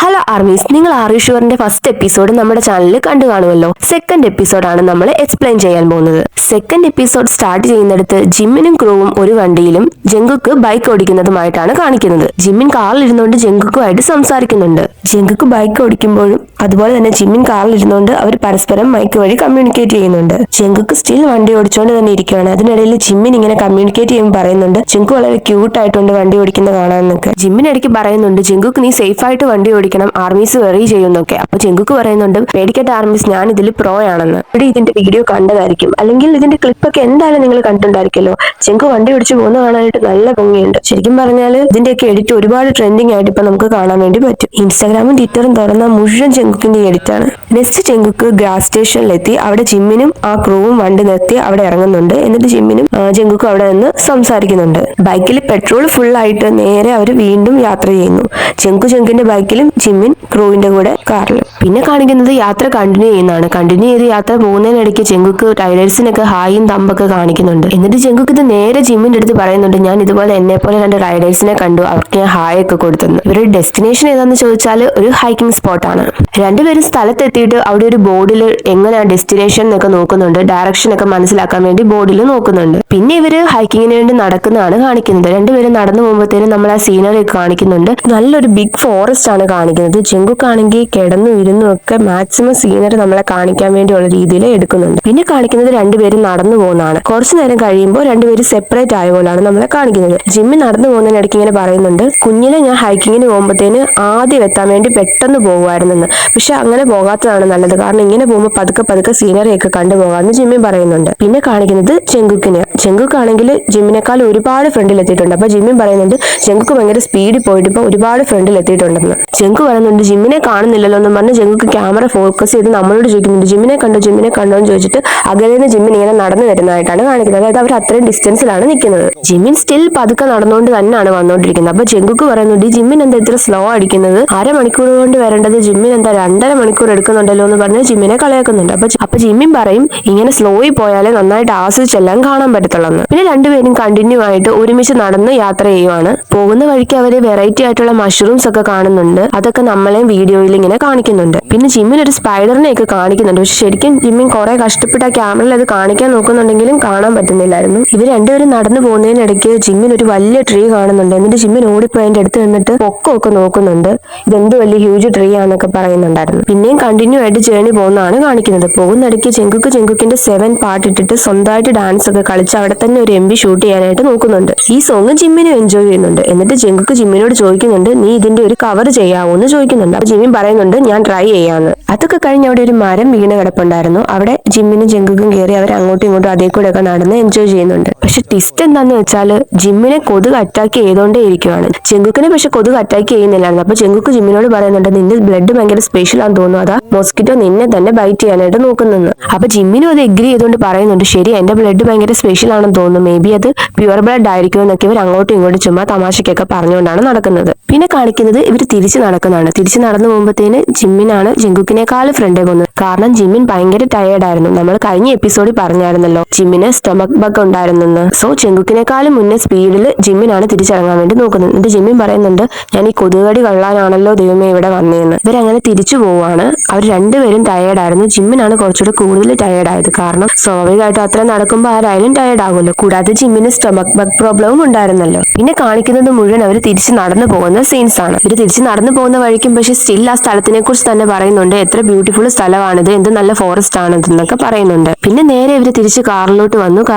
Hello armies, നിങ്ങൾ ആർഷുവറിന്റെ first episode നമ്മുടെ ചാനലിൽ കണ്ടു കാണുമല്ലോ. സെക്കൻഡ് എപ്പിസോഡാണ് നമ്മൾ എക്സ്പ്ലെയിൻ ചെയ്യാൻ പോകുന്നത്. സെക്കൻഡ് എപ്പിസോഡ് സ്റ്റാർട്ട് ചെയ്യുന്നിടത്ത് ജിമ്മിനും ക്രൂവും ഒരു വണ്ടിയിലും ജങ്കുക്ക് ബൈക്ക് ഓടിക്കുന്നതുമായിട്ടാണ് കാണിക്കുന്നത്. ജിമ്മിൻ കാറിൽ ഇരുന്നുകൊണ്ട് ജങ്കുക്കുമായിട്ട് സംസാരിക്കുന്നുണ്ട്. ജങ്കുക്ക് ബൈക്ക് ഓടിക്കുമ്പോഴും അതുപോലെ തന്നെ ജിമ്മിൻ കാറിൽ ഇരുന്നുകൊണ്ട് അവർ പരസ്പരം മൈക്ക് വഴി കമ്മ്യൂണിക്കേറ്റ് ചെയ്യുന്നുണ്ട്. ജങ്കുക്ക് സ്റ്റിൽ വണ്ടി ഓടിച്ചുകൊണ്ട് തന്നെ ഇരിക്കുകയാണ്. അതിനിടയിൽ ജിമ്മിൻ ഇങ്ങനെ കമ്മ്യൂണിക്കേറ്റ് ചെയ്യുമ്പോൾ പറയുന്നുണ്ട് ജങ്കു വളരെ ക്യൂട്ട് ആയിട്ടുണ്ട് വണ്ടി ഓടിക്കുന്ന കാണാനൊക്കെ. ജിമ്മിൻ ഇടയ്ക്ക് പറയുന്നുണ്ട് ജങ്കുക്ക് നീ സേഫ് ആയിട്ട് വണ്ടി ഓടിക്കണം, ആർമീസ് വെറി ചെയ്യുന്നൊക്കെ. അപ്പൊ ജങ്കുക്ക് പറയുന്നുണ്ട് പേടിക്കട്ടെ ആർമീസ്, ഞാൻ ഇതിൽ പ്രോ ആണെന്ന്. ഇവിടെ ഇതിന്റെ വീഡിയോ കണ്ടതായിരിക്കും, അല്ലെങ്കിൽ ഇതിന്റെ ക്ലിപ്പൊക്കെ എന്തായാലും നിങ്ങൾ കണ്ടിട്ടുണ്ടായിരിക്കല്ലോ. ജങ്കു വണ്ടി ഓടിച്ചു പോകുന്ന കാണാനായിട്ട് നല്ല ഭംഗിയുണ്ട്. ശരിക്കും പറഞ്ഞാൽ ഇതിന്റെയൊക്കെ എഡിറ്റ് ഒരുപാട് ട്രെൻഡിങ് ആയിട്ട് ഇപ്പൊ നമുക്ക് കാണാൻ വേണ്ടി പറ്റും. ഇൻസ്റ്റാഗ്രാമും ട്വിറ്ററും തുറന്ന മുഴുവൻ ജങ്കുക്കിന്റെ എഡിറ്റ് ആണ്. നെക്സ്റ്റ് ജങ്കുക്ക് ഗ്യാസ് സ്റ്റേഷനിലെത്തി അവിടെ ജിമ്മിനും ആ ക്രൂവും വണ്ടി നിർത്തി അവിടെ ഇറങ്ങുന്നുണ്ട്. എന്നിട്ട് ജിമ്മിനും ജങ്കുക്കും അവിടെ നിന്ന് സംസാരിക്കുന്നുണ്ട്. ബൈക്കിൽ പെട്രോൾ ഫുൾ ആയിട്ട് നേരെ അവർ വീണ്ടും യാത്ര ചെയ്യുന്നു. ജങ്കുന്റെ ബൈക്കിലും ജിമ്മിൻ ക്രൂവിന്റെ കൂടെ കാറിലും. പിന്നെ കാണിക്കുന്നത് യാത്ര കണ്ടിന്യൂ ചെയ്യുന്നതാണ്. കണ്ടിന്യൂ ചെയ്ത് യാത്ര പോകുന്നതിനിടയ്ക്ക് ജങ്കുക്ക് റൈഡേഴ്സിനൊക്കെ ഹായും തമ്പൊക്കെ കാണിക്കുന്നുണ്ട്. എന്നിട്ട് ജങ്കുക്ക് ഇത് നേരെ ജിമ്മിന്റെ അടുത്ത് പറയുന്നുണ്ട് ഞാൻ ഇതുപോലെ എന്നെ പോലെ 2 റൈഡേഴ്സിനെ കണ്ടു, അവർക്ക് ഞാൻ ഹായ് ഒക്കെ കൊടുത്തെന്ന്. ഇവരുടെ ഡെസ്റ്റിനേഷൻ ഏതാന്ന് ചോദിച്ചാൽ ഒരു ഹൈക്കിംഗ് സ്പോട്ടാണ്. രണ്ടുപേരും സ്ഥലത്തെത്തിയിട്ട് അവിടെ ഒരു ബോർഡിൽ എങ്ങനെയാണ് ഡെസ്റ്റിനേഷൻ എന്നൊക്കെ നോക്കുന്നുണ്ട്. ഡയറക്ഷൻ ഒക്കെ മനസ്സിലാക്കാൻ വേണ്ടി ബോർഡിൽ നോക്കുന്നുണ്ട്. പിന്നെ ഇവര് ഹൈക്കിങ്ങിന് വേണ്ടി നടക്കുന്നതാണ് കാണിക്കുന്നത്. രണ്ടുപേരും നടന്നു പോകുമ്പോഴത്തേനും നമ്മൾ ആ സീനറി ഒക്കെ കാണിക്കുന്നുണ്ട്. നല്ലൊരു ബിഗ് ഫോറസ്റ്റ് ആണ് കാണിക്കുന്നത്. ജങ്കുക്കാണെങ്കിൽ കിടന്നു ഇരുന്നും ഒക്കെ മാക്സിമം സീനറി നമ്മളെ കാണിക്കാൻ വേണ്ടിയുള്ള രീതിയിൽ എടുക്കുന്നുണ്ട്. പിന്നെ കാണിക്കുന്നത് രണ്ടുപേരും നടന്നു പോകുന്നതാണ്. കുറച്ചു നേരം കഴിയുമ്പോൾ രണ്ടുപേരും സെപ്പറേറ്റ് ആയ പോലാണ് നമ്മളെ കാണിക്കുന്നത്. ജിമ്മി നടന്നു പോകുന്നതിനിടയ്ക്ക് ഇങ്ങനെ പറയുന്നുണ്ട് കുഞ്ഞിനെ ഞാൻ ഹൈക്കിങ്ങിന് പോകുമ്പോഴത്തേന് ആദ്യം എത്താൻ വേണ്ടി പെട്ടെന്ന് പോകുമായിരുന്നെന്ന്. പക്ഷെ അങ്ങനെ പോകാത്തതാണ് നല്ലത്, കാരണം ഇങ്ങനെ പോകുമ്പോൾ പതുക്കെ പതുക്കെ സീനറി ഒക്കെ കണ്ടുപോകാമെന്ന് ജിമ്മി പറയുന്നുണ്ട്. പിന്നെ കാണിക്കുന്നത് ജങ്കുക്കാണെങ്കിൽ ജിമ്മിനേക്കാൾ ഒരുപാട് ഫ്രണ്ടിൽ എത്തിയിട്ടുണ്ട്. അപ്പൊ ജിമ്മി പറയുന്നുണ്ട് ജങ്കുക്ക് ഭയങ്കര സ്പീഡിൽ പോയിട്ട് ഇപ്പൊ ഒരുപാട് ഫ്രണ്ടിൽ എത്തിയിട്ടുണ്ടെന്ന്. ജങ്കു പറയുന്നുണ്ട് ജിമ്മിനെ കാണുന്നില്ലല്ലോ എന്ന് പറഞ്ഞ് ജങ്കുക്ക് ക്യാമറ ഫോക്കസ് ചെയ്ത് നമ്മളോട് ചോദിക്കുന്നുണ്ട് ജിമ്മിനെ കണ്ടോ എന്ന് ചോദിച്ചിട്ട് അകലെ നിന്ന് ജിമ്മിൻ ഇങ്ങനെ നടന്നു വരുന്നതായിട്ടാണ് കാണിക്കുന്നത്. അതായത് അവർ അത്രയും ഡിസ്റ്റൻസിലാണ് നിൽക്കുന്നത്. ജിമ്മിൻ സ്റ്റിൽ പതുക്കെ നടന്നുകൊണ്ട് തന്നെയാണ് വന്നുകൊണ്ടിരിക്കുന്നത്. അപ്പൊ ജങ്കുക്ക് പറയുന്നുണ്ട് ഈ ജിമ്മിൻ എന്താ ഇത്ര സ്ലോ അടിക്കുന്നത്, അരമണിക്കൂർ കൊണ്ട് വരേണ്ടത് ജിമ്മിൻ എന്താ 2.5 മണിക്കൂർ എടുക്കുന്നുണ്ടല്ലോ എന്ന് പറഞ്ഞ് ജിമ്മിനെ കളിയാക്കുന്നുണ്ട്. അപ്പൊ ജിമ്മിൻ പറയും ഇങ്ങനെ സ്ലോയിൽ പോയാലേ നന്നായിട്ട് ആസ്വദിച്ചെല്ലാം കാണാൻ പറ്റത്തുള്ളൂ. പിന്നെ രണ്ടുപേരും കണ്ടിന്യൂ ആയിട്ട് ഒരുമിച്ച് നടന്ന് യാത്ര ചെയ്യുവാണ്. പോകുന്ന വഴിക്ക് അവര് വെറൈറ്റി ആയിട്ടുള്ള മഷ്റൂംസ് ഒക്കെ കാണുന്നുണ്ട്. അതൊക്കെ നമ്മളെയും വീഡിയോയിൽ ഇങ്ങനെ കാണിക്കുന്നുണ്ട്. പിന്നെ ജിമ്മിൻ ഒരു സ്പൈഡറിനെ ഒക്കെ കാണിക്കുന്നുണ്ട്. പക്ഷെ ശരിക്കും ജിമ്മിൻ കുറെ കഷ്ടപ്പെട്ട ക്യാമറയിൽ അത് കാണിക്കാൻ നോക്കുന്നുണ്ടെങ്കിലും കാണാൻ പറ്റുന്നില്ലായിരുന്നു. ഇവർ രണ്ടുപേരും നടന്നു പോകുന്നതിനിടയ്ക്ക് ജിമ്മിൻ ഒരു വലിയ ട്രീ കാണുന്നുണ്ട്. എന്നിട്ട് ജിമ്മിൻ ഓടിപ്പോയി അതിന്റെ അടുത്ത് നിന്നിട്ട് പൊക്കമൊക്കെ നോക്കുന്നുണ്ട്. ഇതെന്ത് വലിയ ഹ്യൂജ് ട്രീ ആണെന്നൊക്കെ പറയുന്നുണ്ടായിരുന്നു. പിന്നെയും കണ്ടിന്യൂ ആയിട്ട് ജേണി പോകുന്നതാണ് കാണിക്കുന്നത്. പോകുന്നിടയ്ക്ക് ജങ്കുക്കിന്റെ 7 പാട്ട് ഇട്ടിട്ട് സ്വന്തമായിട്ട് ഡാൻസ് ഒക്കെ കളിച്ച് അവിടെ തന്നെ ഒരു MV ഷൂട്ട് ചെയ്യാനായിട്ട് നോക്കുന്നുണ്ട്. ഈ സോങ് ജിമ്മിനും എൻജോയ് ചെയ്യുന്നുണ്ട്. എന്നിട്ട് ജങ്കുക്ക് ജിമ്മിനോട് ചോദിക്കുന്നുണ്ട് നീ ഇതിന്റെ ഒരു കവർ ചെയ്യാവോ എന്ന് ചോദിക്കുന്നുണ്ട്. അപ്പൊ ജിമ്മിൻ പറയുന്നുണ്ട് ഞാൻ ട്രൈ ചെയ്യാന്ന്. അതൊക്കെ കഴിഞ്ഞ് അവിടെ ഒരു മരം വീണ് കിടപ്പുണ്ടായിരുന്നു. അവിടെ ജിമ്മിനും ജങ്കുക്കും കയറി അവർ അങ്ങോട്ടും ഇങ്ങോട്ടും അതേ കൂടെ ഒക്കെ നടന്ന് എൻജോയ് ചെയ്യുന്നുണ്ട്. പക്ഷെ ട്വിസ്റ്റ് എന്താന്ന് വെച്ചാൽ ജിമ്മിനെ കൊതുക് അറ്റാക്ക് ചെയ്തോണ്ടേ ഇരിക്കുവാണ്. ജങ്കുക്കിനെ പക്ഷെ കൊതുക് അറ്റാക്ക് ചെയ്യുന്നില്ലായിരുന്നു. അപ്പൊ ജങ്കുക്ക് ജിമ്മിനോട് പറയുന്നുണ്ട് നിന്റെ ബ്ലഡ് ഭയങ്കര സ്പെഷ്യൽ ആണെന്ന് തോന്നുന്നു, അതാ മോസ്കിറ്റോ നിന്നെ തന്നെ ബൈറ്റ് ചെയ്യാനായിട്ട് നോക്കുന്നെന്ന്. അപ്പൊ ജിമ്മിനും അത് എഗ്രി ചെയ്തുകൊണ്ട് പറയുന്നുണ്ട് ശരി എന്റെ ബ്ലഡ് ഭയങ്കര സ്പെഷ്യൽ ആണെന്ന് തോന്നുന്നു, മേ ബി അത് പ്യുവർ ബ്ലഡ് ആയിരിക്കും എന്നൊക്കെ ഇവർ അങ്ങോട്ടും ഇങ്ങോട്ടും ചുമ്മാ തമാശക്കൊക്കെ പറഞ്ഞുകൊണ്ടാണ് നടക്കുന്നത്. പിന്നെ കാണിക്കുന്നത് ഇവർ തിരിച്ചു നടക്കുന്നതാണ്. തിരിച്ചു നടന്നു പോകുമ്പോഴത്തേന് ജിമ്മിനാണ് ജങ്കുക്കിനേക്കാൾ ഫ്രണ്ടേ പോകുന്നത്. കാരണം ജിമ്മിൻ ഭയങ്കര ടയേർഡായിരുന്നു. നമ്മൾ കഴിഞ്ഞ എപ്പിസോഡിൽ പറഞ്ഞായിരുന്നല്ലോ ജിമ്മിന് സ്റ്റൊമക് ബഗ് ഉണ്ടായിരുന്നെന്ന്. സോ ജങ്കുക്കിനേക്കാളും മുന്നേ സ്പീഡിൽ ജിമ്മിനാണ് തിരിച്ചിറങ്ങാൻ വേണ്ടി നോക്കുന്നത്. എന്നിട്ട് ജിമ്മിൻ പറയുന്നുണ്ട് ഞാൻ ഈ കൊതുകടി കൊള്ളാനാണല്ലോ ദൈവമേ ഇവിടെ വന്നേന്ന്. ഇവരങ്ങനെ തിരിച്ചു പോവാണ്. അവർ രണ്ടുപേരും ടയേർഡായിരുന്നു. ജിമ്മിനാണ് കുറച്ചുകൂടെ കൂടുതൽ ടയേർഡായത്. കാരണം സ്വാഭാവികമായിട്ടും അത്ര നടക്കുമ്പോൾ ആരായാലും ടയേർഡ് ആകുമല്ലോ. കൂടാതെ ജിമ്മിന് സ്റ്റൊമക് ബഗ് പ്രോബ്ലവും ഉണ്ടായിരുന്നല്ലോ. പിന്നെ കാണിക്കുന്നത് മുഴുവൻ അവർ തിരിച്ച് നടന്നു പോകുന്ന സീൻസ് ആണ്. ഇവർ തിരിച്ച് നടന്നു പോകുന്ന വഴിക്കും പക്ഷെ സ്റ്റിൽ ആ സ്ഥലത്തിനെ കുറിച്ച് തന്നെ പറയുന്നുണ്ട് എത്ര ബ്യൂട്ടിഫുൾ സ്ഥലമാണിത്, എന്ത് നല്ല ഫോറസ്റ്റ് ആണിത് എന്നൊക്കെ പറയുന്നുണ്ട്. പിന്നെ നേരെ ഇവർ തിരിച്ച് കാറിലോട്ട്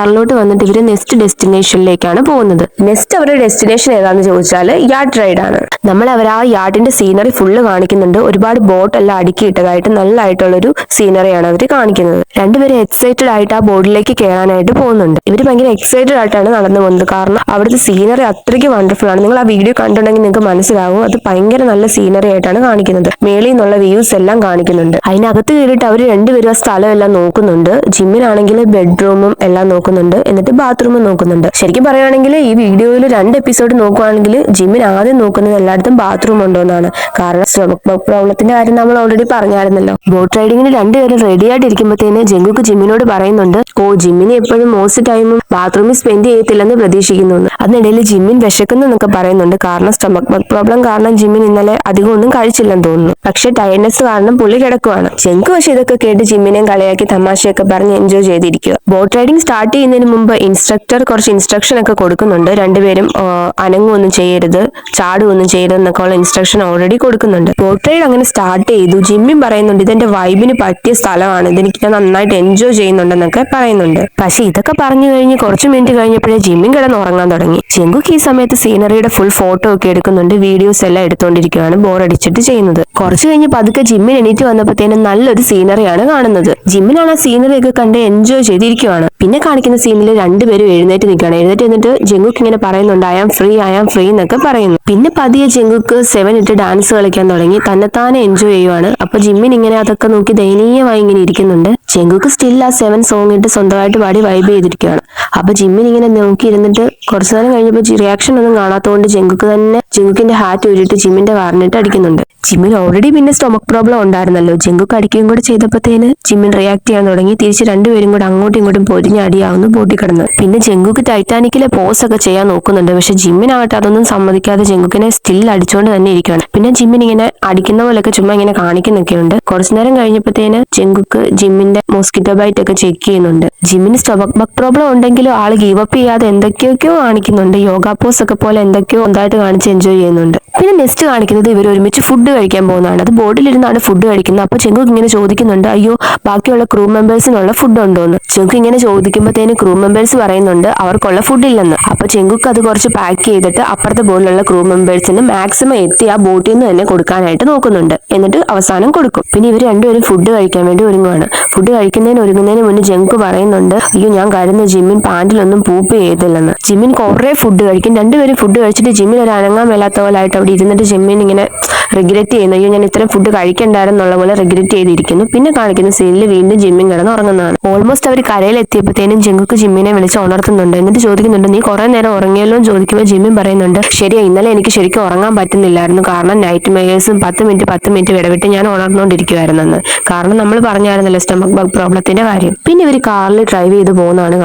വന്നിട്ട് ഇവര് നെക്സ്റ്റ് ഡെസ്റ്റിനേഷനിലേക്കാണ് പോകുന്നത്. നെക്സ്റ്റ് അവരുടെ ഡെസ്റ്റിനേഷൻ ഏതാന്ന് ചോദിച്ചാൽ യാർഡ് റൈഡ് ആണ്. നമ്മൾ അവർ ആ യാർഡിന്റെ സീനറി ഫുള്ള് കാണിക്കുന്നുണ്ട്. ഒരുപാട് ബോട്ട് എല്ലാം അടുക്കിയിട്ടതായിട്ട് നല്ലതായിട്ടുള്ളൊരു സീനറിയാണ് അവർ കാണിക്കുന്നത്. രണ്ടുപേരും എക്സൈറ്റഡ് ആയിട്ട് ആ ബോർഡിലേക്ക് കയറാനായിട്ട് പോകുന്നുണ്ട്. ഇവര് ഭയങ്കര എക്സൈറ്റഡ് ആയിട്ടാണ് നടന്നു പോകുന്നത്. കാരണം അവിടുത്തെ സീനറി അത്രയ്ക്ക് വണ്ടർഫുൾ ആണ്. നിങ്ങൾ ആ വീഡിയോ കണ്ടിട്ടുണ്ടെങ്കിൽ നിങ്ങൾക്ക് മനസ്സിലാവും അത് ഭയങ്കര നല്ല സീനറി ആയിട്ടാണ് കാണിക്കുന്നത്. മേളിൽ നിന്നുള്ള വ്യൂസ് എല്ലാം കാണിക്കുന്നുണ്ട്. അതിനകത്ത് കയറിയിട്ട് അവർ രണ്ടുപേരും ആ സ്ഥലം എല്ലാം നോക്കുന്നുണ്ട്. ജിമ്മിനാണെങ്കിൽ ബെഡ്റൂമും എല്ലാം നോക്കുന്നുണ്ട്. എന്നിട്ട് ബാത്റൂമും നോക്കുന്നുണ്ട്. ശരിക്കും പറയുകയാണെങ്കിൽ ഈ വീഡിയോയിൽ 2 എപ്പിസോഡ് നോക്കുവാണെങ്കിൽ ജിമ്മിൻ ആദ്യം നോക്കുന്നത് എല്ലായിടത്തും ബാത്റൂം ഉണ്ടോന്നാണ്. കാരണം സ്റ്റൊമക് ബഗ് പ്രോബ്ലത്തിന്റെ കാര്യം നമ്മൾ ഓൾറെഡി പറഞ്ഞായിരുന്നല്ലോ. ബോട്ട് റൈഡിങ്ങിന് രണ്ടുപേരും റെഡി ആയിട്ടിരിക്കുമ്പോഴത്തേന് ജങ്കുക്ക് ജിമ്മിനോട് പറയുന്നുണ്ട്, ഓ ജിമ്മിന് എപ്പോഴും മോസ്റ്റ് ടൈമും ബാത്റൂമിൽ സ്പെൻഡ് ചെയ്യത്തില്ലെന്ന് പ്രതീക്ഷിക്കുന്നു. അതിനിടയിൽ ജിമ്മിൻ വിശക്കുന്നു എന്നൊക്കെ പറയുന്നുണ്ട്. കാരണം സ്റ്റൊമക് ബഗ് പ്രോബ്ലം കാരണം ജിമ്മിൻ ഇന്നലെ അധികം ഒന്നും കഴിച്ചില്ലെന്ന് തോന്നുന്നു. പക്ഷെ ടയർഡ്നെസ് കാരണം പുള്ളി കിടക്കുവാണ്. ജങ്കു പക്ഷെ ഇതൊക്കെ കേട്ട് ജിമ്മിനെയും കളിയാക്കി തമാശയൊക്കെ പറഞ്ഞ് എൻജോയ് ചെയ്തിരിക്കുക. ബോട്ട് റൈഡിംഗ് സ്റ്റാർട്ട് ചെയ്യുന്നതിന് മുമ്പ് ഇൻസ്ട്രക്ടർ കുറച്ച് ഇൻസ്ട്രക്ഷൻ ഒക്കെ കൊടുക്കുന്നുണ്ട്. രണ്ടുപേരും അനങ്ങുമൊന്നും ചെയ്യരുത്, ചാടുമൊന്നും ചെയ്യരുത് എന്നൊക്കെ ഉള്ള ഇൻസ്ട്രക്ഷൻ ഓൾറെഡി കൊടുക്കുന്നുണ്ട്. ബോട്ട് റൈഡ് അങ്ങനെ സ്റ്റാർട്ട് ചെയ്തു. ജിമ്മിൻ പറയുന്നുണ്ട് ഇതെന്റെ വൈബിന് പറ്റിയ സ്ഥലമാണ്, ഇതെനിക്ക് ഞാൻ നന്നായിട്ട് എൻജോയ് ചെയ്യുന്നുണ്ടെന്നൊക്കെ പറയുന്നുണ്ട്. പക്ഷെ ഇതൊക്കെ പറഞ്ഞു കഴിഞ്ഞ് കുറച്ച് മിനിറ്റ് കഴിഞ്ഞപ്പോഴേ ജിമ്മിൻ കിടന്ന് ഉറങ്ങാൻ തുടങ്ങി. ജങ്കുക്ക് ഈ സമയത്ത് സീനറിയുടെ ഫുൾ ഫോട്ടോ ഒക്കെ എടുക്കുന്നുണ്ട്. വീഡിയോസ് എല്ലാം എടുത്തുകൊണ്ടിരിക്കുകയാണ്, ബോറടിച്ചിട്ട് ചെയ്യുന്നത്. കുറച്ച് കഴിഞ്ഞ് പതുക്കെ ജിമ്മിൻ എണീറ്റ് വന്നപ്പോഴത്തേനും നല്ലൊരു സീനറിയാണ് കാണുന്നത്. ജിമ്മിനാണ് ആ സീനറി ഒക്കെ കണ്ട് എൻജോയ് ചെയ്തിരിക്കുകയാണ്. പിന്നെ കാണിക്കുന്ന സീനിൽ രണ്ടുപേരും എഴുന്നേറ്റ് നിൽക്കുകയാണ്. എഴുന്നേറ്റ് എന്നിട്ട് ജങ്കുക്ക് ഇങ്ങനെ പറയുന്നുണ്ട് ഐ ആം ഫ്രീ എന്നൊക്കെ പറയുന്നു. പിന്നെ പതിയെ ജങ്കുക്ക് 7 ഇട്ട് ഡാൻസ് കളിക്കാൻ തുടങ്ങി. തന്നെത്താനെ എൻജോയ് ചെയ്യുവാണ്. അപ്പൊ ജിമ്മിൻ ഇങ്ങനെ അതൊക്കെ നോക്കി ദയനീയമായി ഇങ്ങനെ ഇരിക്കുന്നുണ്ട്. ജങ്കുക്ക് സ്റ്റിൽ ആ 7 സോങ് ഇട്ട് സ്വന്തമായിട്ട് പാടി വൈബ് ചെയ്തിരിക്കുകയാണ്. അപ്പൊ ജിമ്മിൻ ഇങ്ങനെ നോക്കി ഇരുന്നിട്ട് കുറച്ചു നേരം കഴിഞ്ഞപ്പോൾ റിയാക്ഷൻ ഒന്നും കാണാത്തതുകൊണ്ട് ജങ്കുക്കിന്റെ ഹാറ്റ് ഊരിയിട്ട് ജിമ്മിന്റെ വാറിനിട്ട് അടിക്കുന്നുണ്ട്. ജിമ്മിൻ ഓൾറെഡി പിന്നെ സ്റ്റൊമക് പ്രോബ്ലം ഉണ്ടായിരുന്നല്ലോ. ജങ്കുക്ക് അടിക്കുകയും കൂടെ ചെയ്തപ്പോഴത്തേന് ജിമ്മിൻ റിയാക്ട് ചെയ്യാൻ തുടങ്ങി. തിരിച്ച് രണ്ടുപേരും കൂടെ അങ്ങോട്ടും ഇങ്ങോട്ടും പൊരിഞ്ഞ് അടിയാവുന്നു ബോട്ടി കിടന്ന്. പിന്നെ ജങ്കുക്ക് ടൈറ്റാനിക്കിലെ പോസ് ഒക്കെ ചെയ്യാൻ നോക്കുന്നുണ്ട്. പക്ഷെ ജിമ്മിനാവട്ടെ അതൊന്നും സമ്മതിക്കാതെ ജങ്കുക്കിനെ സ്റ്റിൽ അടിച്ചുകൊണ്ട് തന്നെ ഇരിക്കുകയാണ്. പിന്നെ ജിമ്മിൻ ഇങ്ങനെ അടിക്കുന്ന പോലെയൊക്കെ ചുമ്മാ ഇങ്ങനെ കാണിക്കുന്നൊക്കെയുണ്ട്. കുറച്ചു നേരം കഴിഞ്ഞപ്പോഴത്തേന് ജങ്കുക്ക് ജിമ്മിന്റെ മോസ്കിറ്റോ ബൈറ്റ് ഒക്കെ ചെക്ക് ചെയ്യുന്നുണ്ട്. ജിമ്മിന് സ്റ്റൊമക് ബഗ് പ്രോബ്ലം ഉണ്ടെങ്കിലും ആള് ഗീവ് അപ്പ് ചെയ്യാതെ എന്തൊക്കെയൊക്കെയോ കാണിക്കുന്നുണ്ട്. യോഗ പോസ് ഒക്കെ പോലെ എന്തൊക്കെയോ എന്തായിട്ട് കാണിച്ച് എൻജോയ് ചെയ്യുന്നുണ്ട്. പിന്നെ നെക്സ്റ്റ് കാണിക്കുന്നത് ഇവർ ഒരുമിച്ച് ഫുഡ് കഴിക്കാൻ പോകുന്നതാണ്. അത് ബോട്ടിലിരുന്നാണ് ഫുഡ് കഴിക്കുന്നത്. അപ്പൊ ജങ്കുക്ക് ഇങ്ങനെ ചോദിക്കുന്നുണ്ട് അയ്യോ ബാക്കിയുള്ള ക്രൂ മെമ്പേഴ്സിനുള്ള ഫുഡ് ഉണ്ടോന്ന്. ജങ്കുക്ക് ഇങ്ങനെ ചോദിക്കുമ്പോഴത്തേന് ക്രൂ മെമ്പേഴ്സ് പറയുന്നുണ്ട് അവർക്കുള്ള ഫുഡ് ഇല്ലെന്ന്. അപ്പൊ ജങ്കുക്ക് അത് കുറച്ച് പാക്ക് ചെയ്തിട്ട് അപ്പുറത്തെ ബോട്ടിലുള്ള ക്രൂ മെമ്പേഴ്സിന് മാക്സിമം എത്തി ആ ബോട്ടിൽ നിന്ന് തന്നെ കൊടുക്കാനായിട്ട് നോക്കുന്നുണ്ട്. എന്നിട്ട് അവസാനം കൊടുക്കും. പിന്നെ ഇവർ രണ്ടുപേരും ഫുഡ് കഴിക്കാൻ വേണ്ടി ഒരുങ്ങുവാണ്. ഫുഡ് ഒരുങ്ങുന്നതിന് മുന്നേ ജങ്കുക്ക് പറയുന്നുണ്ട് അയ്യോ ഞാൻ കരുതുന്ന ജിമ്മിൻ പാൻറിലൊന്നും പൂപ്പ് ചെയ്തില്ലെന്ന്. ജിമ്മിൻ കുറെ ഫുഡ് കഴിക്കും. രണ്ടുപേരും ഫുഡ് കഴിച്ചിട്ട് ജിമ്മിൻ ഒരു അനങ്ങാൻ മേലാത്ത പോലെ ആയിട്ട് അവിടെ ഇരുന്നിട്ട് ജിമ്മിൻ ഇങ്ങനെ റിഗ്രറ്റ് ചെയ്യുന്നു. അയ്യോ ഞാൻ ഇത്രയും ഫുഡ് കഴിക്കണ്ടായിരുന്നുള്ള പോലെ റിഗ്രറ്റ് ചെയ്തിരിക്കുന്നു. പിന്നെ കാണിക്കുന്ന സീനിൽ വീണ്ടും ജിമ്മിൻ കിടന്ന് ഉറങ്ങുന്നതാണ്. ഓൾമോസ്റ്റ് അവർ കരയിലെത്തിയപ്പോഴത്തേനും ജങ്കുക്ക് ജിമ്മിനെ വിളിച്ച് ഉണർത്തുന്നുണ്ട്. എന്നിട്ട് ചോദിക്കുന്നുണ്ട് നീ കുറെ നേരം ഉറങ്ങിയല്ലോ എന്ന് ചോദിക്കുമ്പോൾ ജിമ്മിൻ പറയുന്നുണ്ട് ശരിയാ ഇന്നലെ എനിക്ക് ശരിക്കും ഉറങ്ങാൻ പറ്റുന്നില്ലായിരുന്നു. കാരണം നൈറ്റ് മെയേഴ്സും 10 മിനിറ്റ് ഇടവിട്ട് ഞാൻ ഉണർന്നുകൊണ്ടിരിക്കുവായിരുന്നെന്ന്. കാരണം നമ്മൾ പറഞ്ഞായിരുന്നല്ലോ സ്റ്റൊമക് ബഗ് പ്രോബ്ലത്തിന്റെ കാര്യം. പിന്നെ ഇവർ കാറിൽ ഡ്രൈവ് ചെയ്ത് പോകുന്നതാണ്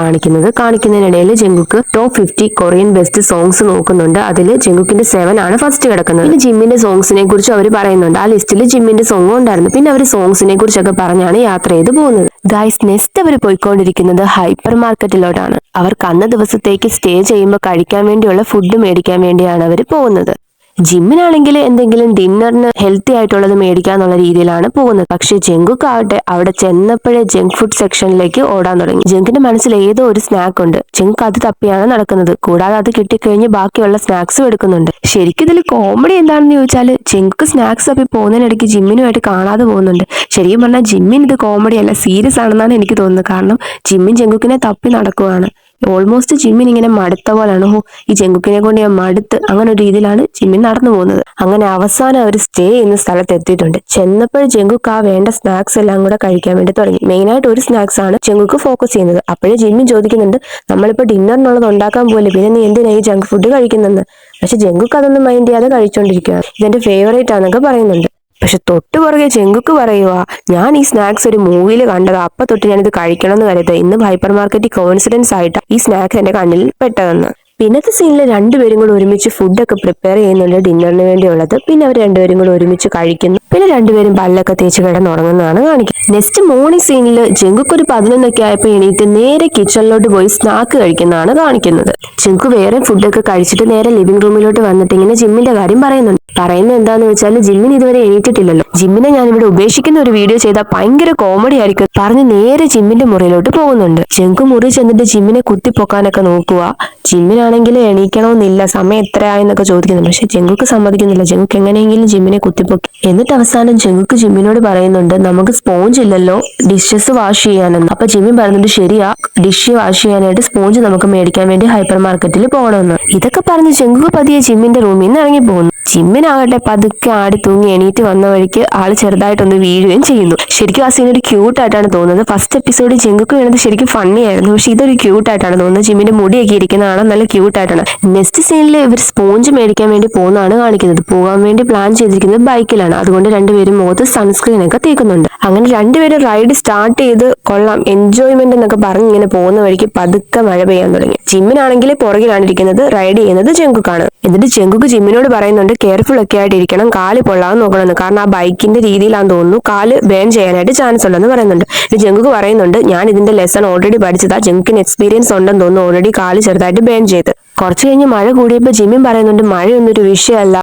കാണിക്കുന്നതിനിടയിൽ ജങ്കുക്ക് ടോപ്പ് 50 കൊറിയൻ ബെസ്റ്റ് സോങ്സ് നോക്കുന്നുണ്ട്. അതിൽ ജങ്കുക്കിന്റെ 7 ആണ് ഫസ്റ്റ് കിടക്കുന്നത്. പിന്നെ ജിമ്മിന്റെ സോങ്സിനെ കുറിച്ച് അവർ പറയുന്നുണ്ട്. ആ ലിസ്റ്റിൽ ജിമ്മിന്റെ സോങ്ങും ഉണ്ടായിരുന്നു. പിന്നെ അവർ സോങ്സിനെ കുറിച്ചൊക്കെ പറഞ്ഞാണ് യാത്ര ചെയ്ത് പോകുന്നത്. ഗൈസ് നെക്സ്റ്റ് അവർ പോയിക്കൊണ്ടിരിക്കുന്നത് ഹൈപ്പർ മാർക്കറ്റിലോട്ടാണ്. അവർക്ക് അന്ന് ദിവസത്തേക്ക് സ്റ്റേ ചെയ്യുമ്പോൾ കഴിക്കാൻ വേണ്ടിയുള്ള ഫുഡ് മേടിക്കാൻ വേണ്ടിയാണ് അവർ പോകുന്നത്. ജിമ്മിനാണെങ്കിൽ എന്തെങ്കിലും ഡിന്നറിന് ഹെൽത്തി ആയിട്ടുള്ളത് മേടിക്കാന്നുള്ള രീതിയിലാണ് പോകുന്നത്. പക്ഷെ ജങ്കുക്ക് ആവട്ടെ അവിടെ ചെന്നപ്പോഴേ ജങ്ക് ഫുഡ് സെക്ഷനിലേക്ക് ഓടാൻ തുടങ്ങി. ജങ്കുന്റെ മനസ്സിൽ ഏതോ ഒരു സ്നാക്ക് ഉണ്ട്. ജങ്ക് അത് തപ്പിയാണ് നടക്കുന്നത്. കൂടാതെ അത് കിട്ടിക്കഴിഞ്ഞ് ബാക്കിയുള്ള സ്നാക്സും എടുക്കുന്നുണ്ട്. ശരിക്കും ഇതിൽ കോമഡി എന്താണെന്ന് ചോദിച്ചാൽ ജങ്കുക്ക് സ്നാക്സ് തപ്പി പോകുന്നതിനിടയ്ക്ക് ജിമ്മിനുമായിട്ട് കാണാതെ പോകുന്നുണ്ട്. ശരിക്കും പറഞ്ഞാൽ ജിമ്മിൻ ഇത് കോമഡി അല്ല സീരിയസ് ആണെന്നാണ് എനിക്ക് തോന്നുന്നത്. കാരണം ജിമ്മിൻ ജങ്കുക്കിനെ തപ്പി നടക്കുവാണ്. ഓൾമോസ്റ്റ് ജിമ്മിൻ ഇങ്ങനെ മടുത്ത പോലാണ്. ഈ ജങ്കുക്കിനെ കൊണ്ട് ഞാൻ മടുത്ത് അങ്ങനെ ഒരു രീതിയിലാണ് ജിമ്മിൻ നടന്നു പോകുന്നത്. അങ്ങനെ അവസാനം അവർ സ്റ്റേ ചെയ്യുന്ന സ്ഥലത്ത് എത്തിയിട്ടുണ്ട്. ചെന്നപ്പോൾ ജങ്കുക്ക് ആ വേണ്ട സ്നാക്സ് എല്ലാം കൂടെ കഴിക്കാൻ വേണ്ടി തുടങ്ങി. മെയിനായിട്ട് ഒരു സ്നാക്സ് ആണ് ജങ്കുക്ക് ഫോക്കസ് ചെയ്യുന്നത്. അപ്പോഴേ ജിമ്മിൻ ചോദിക്കുന്നുണ്ട് നമ്മളിപ്പോ ഡിന്നറിനുള്ളത് ഉണ്ടാക്കാൻ പോലെ പിന്നെ നീ എന്തിനാ ഈ ജങ്ക് ഫുഡ് കഴിക്കുന്നെന്ന്. പക്ഷെ ജങ്കുക്ക് അതൊന്നും മൈൻഡ് ചെയ്യാതെ കഴിച്ചോണ്ടിരിക്കുകയാണ്. ഇതെന്റെ ഫേവറേറ്റ് ആണെന്നൊക്കെ പറയുന്നുണ്ട്. പക്ഷെ തൊട്ടു പുറകെ ജങ്കുക്ക് പറയുക ഞാൻ ഈ സ്നാക്സ് ഒരു മൂവിയിൽ കണ്ടത് അപ്പൊ തൊട്ട് ഞാനിത് കഴിക്കണം എന്ന് കരുതുക. ഇന്ന് ഹൈപ്പർ മാർക്കറ്റിൽ കോയിൻസിഡൻസ് ആയിട്ട് ഈ സ്നാക്സ് എന്റെ കണ്ണിൽ പെട്ടതെന്ന്. പിന്നത്തെ സീനിൽ രണ്ടുപേരും കൂടെ ഒരുമിച്ച് ഫുഡൊക്കെ പ്രിപ്പയർ ചെയ്യുന്നുണ്ട് ഡിന്നറിന് വേണ്ടിയുള്ളത്. പിന്നെ അവർ രണ്ടുപേരും കൂടെ ഒരുമിച്ച് കഴിക്കുന്നു. പിന്നെ രണ്ടുപേരും പല്ലൊക്കെ തേച്ച് കിടന്നുറങ്ങുന്നതാണ് കാണിക്കുന്നത്. നെക്സ്റ്റ് മോർണിംഗ് സീനിൽ ജങ്കുക്ക് ഒരു 11 ആയപ്പോൾ എണീറ്റ് നേരെ കിച്ചണിലോട്ട് പോയി സ്നാക്ക് കഴിക്കുന്നതാണ് കാണിക്കുന്നത്. ജങ്കുക്ക് വേറെ ഫുഡൊക്കെ കഴിച്ചിട്ട് നേരെ ലിവിംഗ് റൂമിലോട്ട് വന്നിട്ട് ഇങ്ങനെ ജിമ്മിന്റെ കാര്യം പറയുന്നുണ്ട്. പറയുന്നത് എന്താന്ന് വെച്ചാൽ ജിമ്മിന് ഇതുവരെ എണീറ്റിട്ടില്ലല്ലോ. ജിമ്മിനെ ഞാനിവിടെ ഉപേക്ഷിക്കുന്ന ഒരു വീഡിയോ ചെയ്താൽ ഭയങ്കര കോമഡി ആയിരിക്കും പറഞ്ഞ് നേരെ ജിമ്മിന്റെ മുറിയിലോട്ട് പോകുന്നുണ്ട്. ജങ്കു മുറി ചെന്നിട്ട് ജിമ്മിനെ കുത്തിപ്പൊക്കാനൊക്കെ നോക്കുക. ജിമ്മിനാണെങ്കിൽ എണീക്കണമെന്നില്ല, സമയം എത്രയായെന്നൊക്കെ ചോദിക്കുന്നുണ്ട്. പക്ഷെ ജങ്കുക്ക് സമ്മതിക്കുന്നില്ല. ജങ്കുക്ക് എങ്ങനെയെങ്കിലും ജിമ്മിനെ കുത്തിപ്പൊക്കി. എന്നിട്ട് അവസാനം ജങ്കുക്ക് ജിമ്മിനോട് പറയുന്നുണ്ട് നമുക്ക് സ്പോഞ്ച് സ്പോഞ്ച് ഇല്ലല്ലോ ഡിഷസ് വാഷ് ചെയ്യാനെന്ന്. അപ്പൊ ജിമ്മിൻ പറയുന്നുണ്ട് ശരിയാ, ഡിഷ് വാഷ് ചെയ്യാനായിട്ട് സ്പോഞ്ച് നമുക്ക് മേടിക്കാൻ വേണ്ടി ഹൈപ്പർ മാർക്കറ്റിൽ പോകണമെന്ന്. ഇതൊക്കെ പറഞ്ഞ് ജംഗുക്ക് പതിയെ ജിമ്മിന്റെ റൂമിൽ നിന്ന് ഇറങ്ങി പോകുന്നു. ജിമ്മിനാകട്ടെ പതുക്കെ ആടി തൂങ്ങി എണീറ്റ് വന്ന വഴിക്ക് ആള് ചെറുതായിട്ടൊന്ന് വീഴുകയും ചെയ്യുന്നു. ശരിക്കും ആ സീൻ ഒരു ക്യൂട്ടായിട്ടാണ് തോന്നുന്നത്. ഫസ്റ്റ് എപ്പിസോഡിൽ ജംഗുക്ക് വീണത് ശരിക്കും ഫണ്ണി ആയിരുന്നു, പക്ഷെ ഇതൊരു ക്യൂട്ടായിട്ടാണ് തോന്നുന്നത്. ജിമ്മിന്റെ മുടിയൊക്കെ ഇരിക്കുന്നതാണ് നല്ല ക്യൂട്ടായിട്ടാണ്. നെക്സ്റ്റ് സീനിൽ ഇവർ സ്പോഞ്ച് മേടിക്കാൻ വേണ്ടി പോകുന്നതാണ് കാണിക്കുന്നത്. പോകാൻ വേണ്ടി പ്ലാൻ ചെയ്തിരിക്കുന്നത് ബൈക്കിലാണ്. അതുകൊണ്ട് രണ്ടുപേരും മുഖത്ത് സൺസ്ക്രീൻ ഒക്കെ തേക്കുന്നുണ്ട്. അങ്ങനെ രണ്ടുപേരും റൈഡ് സ്റ്റാർട്ട് ചെയ്ത് കൊള്ളാം എൻജോയ്മെന്റ് എന്നൊക്കെ പറഞ്ഞ് ഇങ്ങനെ പോകുന്ന വഴിക്ക് പതുക്കെ മഴ പെയ്യാൻ തുടങ്ങി. ജിമ്മിനാണെങ്കിൽ പുറകിലാണ് ഇരിക്കുന്നത്, റൈഡ് ചെയ്യുന്നത് ജംഗുക്കാണ്. എന്നിട്ട് ജംഗുക്ക് ജിമ്മിനോട് പറയുന്നുണ്ട് കെയർഫുൾ ഒക്കെ ആയിട്ട് ഇരിക്കണം, കാല് പൊള്ളാൻ നോക്കണമെന്ന്. കാരണം ആ ബൈക്കിന്റെ രീതിയിലാണെന്ന് തോന്നുന്നു കാല് ബേൺ ചെയ്യാനായിട്ട് ചാൻസ് ഉണ്ടെന്ന് പറയുന്നുണ്ട്. ജംഗുക്ക് പറയുന്നുണ്ട് ഞാൻ ഇതിന്റെ ലെസൺ ഓൾറെഡി പഠിച്ചതാ, ജംഗുക്കിന് എക്സ്പീരിയൻസ് ഉണ്ടെന്ന് തോന്നുന്നു, ഓൾറെഡി കാല് ചെറുതായിട്ട് ബേൺ ചെയ്ത്. കുറച്ച് കഴിഞ്ഞ് മഴ കൂടിയപ്പോൾ ജിമ്മിൻ പറയുന്നുണ്ട് മഴയൊന്നും ഒരു വിഷയമല്ല,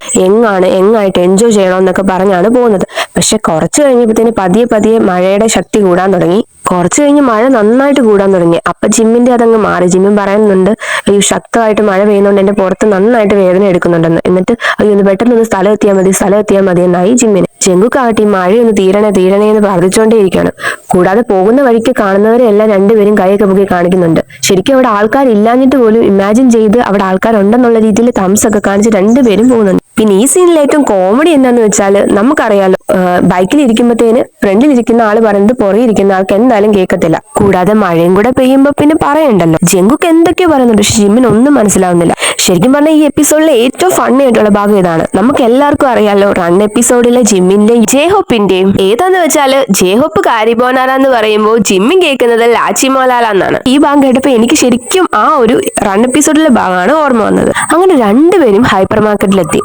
എങ്ങായിട്ട് എൻജോയ് ചെയ്യണമെന്നൊക്കെ പറഞ്ഞാണ് പോകുന്നത്. പക്ഷെ കുറച്ച് കഴിഞ്ഞപ്പോഴത്തേന് പതിയെ മഴയുടെ ശക്തി കൂടാൻ തുടങ്ങി. കുറച്ച് കഴിഞ്ഞ് മഴ നന്നായിട്ട് കൂടാൻ തുടങ്ങി. അപ്പൊ ജിമ്മിന്റെ അതങ്ങ് മാറി. ജിമ്മിൻ പറയുന്നുണ്ട് അയ്യോ ശക്തമായിട്ട് മഴ പെയ്യുന്നുണ്ട്, എന്റെ പുറത്ത് നന്നായിട്ട് വേദന എടുക്കുന്നുണ്ടെന്ന്. എന്നിട്ട് അയ്യോ ഒന്ന് പെട്ടെന്നൊന്ന് സ്ഥലം എത്തിയാൽ മതി എന്നായി ജിമ്മിന്. ജംഗുക്കാകട്ടെ ഈ മഴയൊന്ന് തീരണേ എന്ന് പ്രാർത്ഥിച്ചുകൊണ്ടേയിരിക്കുകയാണ്. കൂടാതെ പോകുന്ന വഴിക്ക് കാണുന്നവരെ എല്ലാം രണ്ടുപേരും കൈയൊക്കെ പൊക്കി കാണിക്കുന്നുണ്ട്. ശരിക്കും അവിടെ ആൾക്കാരില്ലാഞ്ഞിട്ട് പോലും ഇമാജിൻ ചെയ്ത് അവിടെ ആൾക്കാരുണ്ടെന്നുള്ള രീതിയിൽ തംസ് ഒക്കെ കാണിച്ച് രണ്ടുപേരും പോകുന്നുണ്ട്. പിന്നെ ഈ സീനിൽ ഏറ്റവും കോമഡി എന്താന്ന് വെച്ചാൽ നമുക്കറിയാലോ ബൈക്കിൽ ഇരിക്കുമ്പോഴത്തേന് ഫ്രണ്ടിൽ ഇരിക്കുന്ന ആള് പറയുന്നത് പുറകെ ഇരിക്കുന്ന ആൾക്ക് എന്തായാലും കേൾക്കത്തില്ല. കൂടാതെ മഴയും കൂടെ പെയ്യുമ്പോ പിന്നെ പറയണ്ടല്ലോ. ജംഗുക്ക് എന്തൊക്കെയോ പറയുന്നുണ്ട്, പക്ഷെ ജിമ്മിന് ഒന്നും മനസ്സിലാവുന്നില്ല. ശരിക്കും പറഞ്ഞാൽ ഈ എപ്പിസോഡിലെ ഏറ്റവും ഫണ്ണി ആയിട്ടുള്ള ഭാഗം ഇതാണ്. നമുക്ക് എല്ലാവർക്കും അറിയാലോ റൺ എപ്പിസോഡിലെ ജിമ്മിന്റെയും ജേഹോപ്പിന്റെയും ഏതാന്ന് വെച്ചാല് ജേഹോപ്പ് കാരിബോനാരാന്ന് പറയുമ്പോൾ ജിമ്മിൻ കേൾക്കുന്നത് ലാച്ചി മോലാല എന്നാണ്. ഈ ഭാഗം കേട്ടപ്പോ എനിക്ക് ശരിക്കും ആ ഒരു റൺ എപ്പിസോഡിലെ ഭാഗമാണ് ഓർമ്മ വന്നത്. അങ്ങനെ രണ്ടുപേരും ഹൈപ്പർ മാർക്കറ്റിലെത്തി.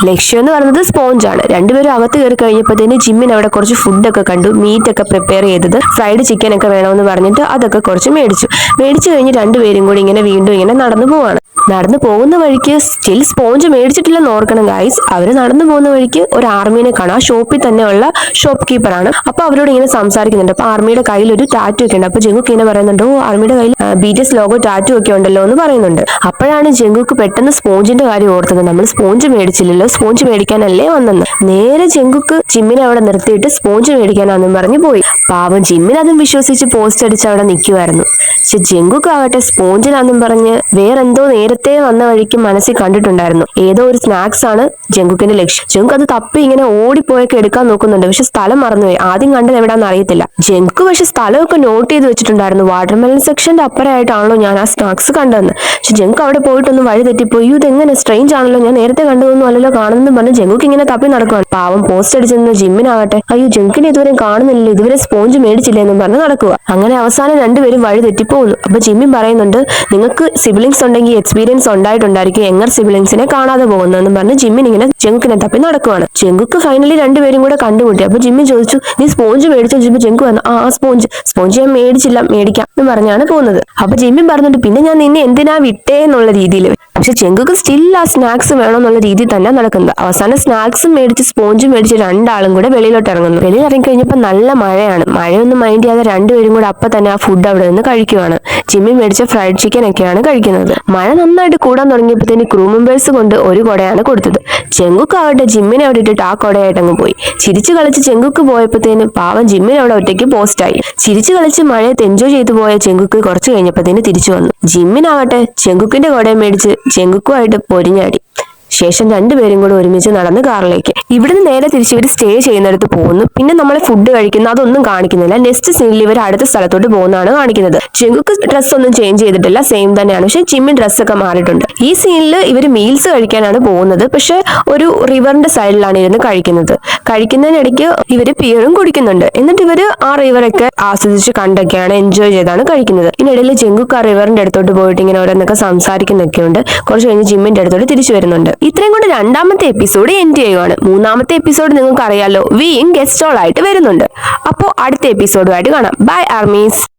ലക്ഷ്യം എന്ന് പറയുന്നത് സ്പോഞ്ചാണ്. രണ്ടുപേരും അകത്ത് കയറി കഴിഞ്ഞപ്പോഴത്തേന് ജിമ്മിൻ അവിടെ കുറച്ച് ഫുഡൊക്കെ കണ്ടു. മീറ്റ് ഒക്കെ പ്രിപ്പയർ ചെയ്തത് ഫ്രൈഡ് ചിക്കൻ ഒക്കെ വേണമെന്ന് പറഞ്ഞിട്ട് അതൊക്കെ കുറച്ച് മേടിച്ചു കഴിഞ്ഞ് രണ്ടുപേരും കൂടി ഇങ്ങനെ വീണ്ടും ഇങ്ങനെ നടന്നു പോകുന്ന വഴിക്ക് സ്റ്റിൽ സ്പോഞ്ച് മേടിച്ചിട്ടില്ലെന്ന് ഓർക്കണം ഗൈസ്. അവര് നടന്നു പോകുന്ന വഴിക്ക് ഒരു ആർമീനെ കാണാം. ആ ഷോപ്പിൽ തന്നെയുള്ള ഷോപ്പ് കീപ്പറാണ്. അപ്പൊ അവരോട് ഇങ്ങനെ സംസാരിക്കുന്നുണ്ട്. അപ്പൊ ആർമിയുടെ കയ്യിൽ ഒരു ടാറ്റു ഒക്കെ ഉണ്ട്. അപ്പൊ ജംഗുക്ക് ഇങ്ങനെ പറയുന്നുണ്ട് ഓ ആർമിയുടെ കയ്യിൽ BTS ലോഗോ ടാറ്റു ഒക്കെ ഉണ്ടല്ലോ എന്ന് പറയുന്നുണ്ട്. അപ്പോഴാണ് ജംഗുക്ക് പെട്ടെന്ന് സ്പോഞ്ചിന്റെ കാര്യം ഓർത്തത്. നമ്മൾ സ്പോഞ്ച് മേടിച്ചില്ലല്ലോ, സ്പോഞ്ച് മേടിക്കാനല്ലേ വന്നെന്ന്. നേരെ ജംഗുക്ക് ജിമ്മിനെ അവിടെ നിർത്തിയിട്ട് സ്പോഞ്ച് മേടിക്കാനാന്നും പറഞ്ഞു പോയി. പാവം ജിമ്മിൻ അതും വിശ്വസിച്ച് പോസ്റ്റ് അടിച്ച് അവിടെ നിൽക്കുമായിരുന്നു. പക്ഷെ ജംഗുക്ക് ആകട്ടെ സ്പോഞ്ചിനാന്നും പറഞ്ഞ് വേറെന്തോ നേരത്തെ വന്ന വഴിക്ക് മനസ്സിൽ കണ്ടിട്ടുണ്ടായിരുന്നു. ഏതോ ഒരു സ്നാക്സ് ആണ് ജംഗുക്കിന്റെ ലക്ഷ്യം. ജംഗുക്ക് അത് തപ്പി ഇങ്ങനെ ഓടിപ്പോയൊക്കെ എടുക്കാൻ നോക്കുന്നുണ്ട്. പക്ഷെ സ്ഥലം മറന്നുപോയി. ആദ്യം കണ്ടത് എവിടാന്ന് അറിയത്തില്ല. ജംഗുക്ക് പക്ഷെ സ്ഥലമൊക്കെ നോട്ട് ചെയ്ത് വെച്ചിട്ടുണ്ടായിരുന്നു. വാട്ടർമെലൻ സെക്ഷന്റെ അപ്പുറമായിട്ടാണല്ലോ ഞാൻ ആ സ്നാക്സ് കണ്ടതെന്ന്. പക്ഷെ ജംഗുക്ക് അവിടെ പോയിട്ടൊന്ന് വഴി തെറ്റിപ്പോയി. ഇതെങ്ങനെ സ്ട്രെയിഞ്ച് ആണല്ലോ, ഞാൻ നേരത്തെ കണ്ടതൊന്നും അല്ലല്ലോ കാണുന്നെന്ന് പറഞ്ഞ് ജംഗുക്ക് ഇങ്ങനെ തപ്പി നടക്കുവാണ്. പാവം പോസ്റ്റ് അടിച്ചെന്ന് ജിമ്മിനാകട്ടെ അയ്യോ ജംഗുക്കിനെ ഇതുവരെ കാണുന്നില്ലല്ലോ, ഇതുവരെ സ്പോഞ്ച് മേടിച്ചില്ല എന്നും പറഞ്ഞ് നടക്കുക. അങ്ങനെ അവസാനം രണ്ടുപേരും വഴി തെറ്റിപ്പോകുന്നു. അപ്പൊ ജിമ്മിൻ പറയുന്നുണ്ട് നിങ്ങൾക്ക് സിബ്ലിങ്സ് ഉണ്ടെങ്കിൽ എക്സ്പീരിയൻസ് ഉണ്ടായിട്ടുണ്ടായിരിക്കും എങ്ങർ സിബ്ലിങ്സിനെ കാണാതെ പോകുന്നതെന്ന് പറഞ്ഞ് ജിമ്മിൻ ഇങ്ങനെ ജംഗുക്കിനെ തപ്പി നടക്കുവാണ്. ജംഗുക്ക് ഫൈനലി രണ്ടുപേരും കൂടെ കണ്ടുമുട്ടി. അപ്പൊ ജിമ്മിൻ ചോദിച്ചു നീ സ്പോഞ്ച് മേടിച്ചോ? ജംഗു പറഞ്ഞു ആ സ്പോഞ്ച് ഞാൻ മേടിക്കാം എന്ന് പറഞ്ഞാണ് പോകുന്നത്. അപ്പൊ ജിമ്മിൻ പറഞ്ഞിട്ട് പിന്നെ ഞാൻ നിന്നെ എന്തിനാ വിട്ടേ എന്നുള്ള രീതിയിൽ. പക്ഷെ ജംഗുക്ക് സ്റ്റിൽ ആ സ്നാക്സ് വേണമെന്നുള്ള രീതിയിൽ തന്നെ നടക്കുന്നത്. അവസാനം സ്നാക്സും മേടിച്ച് സ്പോഞ്ചും മേടിച്ച് രണ്ടാളും കൂടെ വെളിയിലോട്ട് ഇറങ്ങുന്നു. വെളിയിൽ ഇറങ്ങി കഴിഞ്ഞപ്പോൾ നല്ല മഴയാണ്. മഴയൊന്നും മൈൻഡ് ചെയ്യാതെ രണ്ടുപേരും കൂടെ അപ്പൊ തന്നെ ആ ഫുഡ് അവിടെ നിന്ന് കഴിക്കുവാണ്. ജിമ്മിൻ മേടിച്ച ഫ്രൈഡ് ചിക്കൻ ഒക്കെയാണ് കഴിക്കുന്നത്. മഴ നന്നായിട്ട് കൂടാൻ തുടങ്ങിയപ്പോഴത്തേന് ക്രൂ മെമ്പേഴ്സ് കൊണ്ട് ഒരു കുടയാണ് കൊടുത്തത്. ജംഗുക്ക് ആവട്ടെ ജിമ്മിനെ അവിടെ ഇട്ടിട്ട് ആ കുടയായിട്ട് അങ്ങ് പോയി. ചിരിച്ചു കളിച്ച് ജംഗുക്ക് പോയപ്പോഴത്തേന് പാവം ജിമ്മിൻ അവിടെ ഒറ്റയ്ക്ക് പോസ്റ്റായി. ചിരിച്ചു കളിച്ച് മഴയത്ത് എൻജോയ് ചെയ്തു പോയ ജംഗുക്ക് കുറച്ച് കഴിഞ്ഞപ്പോഴത്തേന് തിരിച്ചു വന്നു. ജിമ്മിനാവട്ടെ ജംഗുക്കിന്റെ കുടയും മേടിച്ച് ജംഗുക്കുമായിട്ട് പൊരിഞ്ഞാടി. ശേഷം രണ്ടുപേരും കൂടെ ഒരുമിച്ച് നടന്ന് കാറിലേക്ക്. ഇവിടുന്ന് നേരെ തിരിച്ച് ഇവർ സ്റ്റേ ചെയ്യുന്നിടത്ത് പോകുന്നു. പിന്നെ നമ്മളെ ഫുഡ് കഴിക്കുന്ന അതൊന്നും കാണിക്കുന്നില്ല. നെക്സ്റ്റ് സീനിൽ ഇവർ അടുത്ത സ്ഥലത്തോട്ട് പോകുന്നതാണ് കാണിക്കുന്നത്. ജംഗുക്ക് ഡ്രസ് ഒന്നും ചേഞ്ച് ചെയ്തിട്ടില്ല, സെയിം തന്നെയാണ്. പക്ഷെ ജിമ്മിൻ ഡ്രസ്സൊക്കെ മാറിയിട്ടുണ്ട്. ഈ സീനിൽ ഇവർ മീൽസ് കഴിക്കാനാണ് പോകുന്നത്. പക്ഷെ ഒരു റിവറിന്റെ സൈഡിലാണ് ഇരുന്ന് കഴിക്കുന്നതിനിടയ്ക്ക് ഇവര് പിയറും കുടിക്കുന്നുണ്ട്. എന്നിട്ട് ഇവര് ആ റിവറൊക്കെ ആസ്വദിച്ച് കണ്ടൊക്കെയാണ് എൻജോയ് ചെയ്താണ് കഴിക്കുന്നത്. ഇതിനിടയിൽ ജംഗുക്ക് ആ റിവറിന്റെ അടുത്തോട്ട് പോയിട്ട് ഇങ്ങനെ ഓരോന്നൊക്കെ സംസാരിക്കുന്നൊക്കെയുണ്ട്. കുറച്ച് കഴിഞ്ഞ് ജിമ്മിന്റെ അടുത്തോട്ട് തിരിച്ചു വരുന്നുണ്ട്. ഇത്രയും കൊണ്ട് രണ്ടാമത്തെ എപ്പിസോഡ് എൻഡ് ചെയ്യുവാണ്. മൂന്നാമത്തെ എപ്പിസോഡ് നിങ്ങൾക്ക് അറിയാലോ വിയും ഗസ്റ്റ് റോൾ ആയിട്ട് വരുന്നുണ്ട്. അപ്പോൾ അടുത്ത എപ്പിസോഡുമായിട്ട് കാണാം. Bye armies.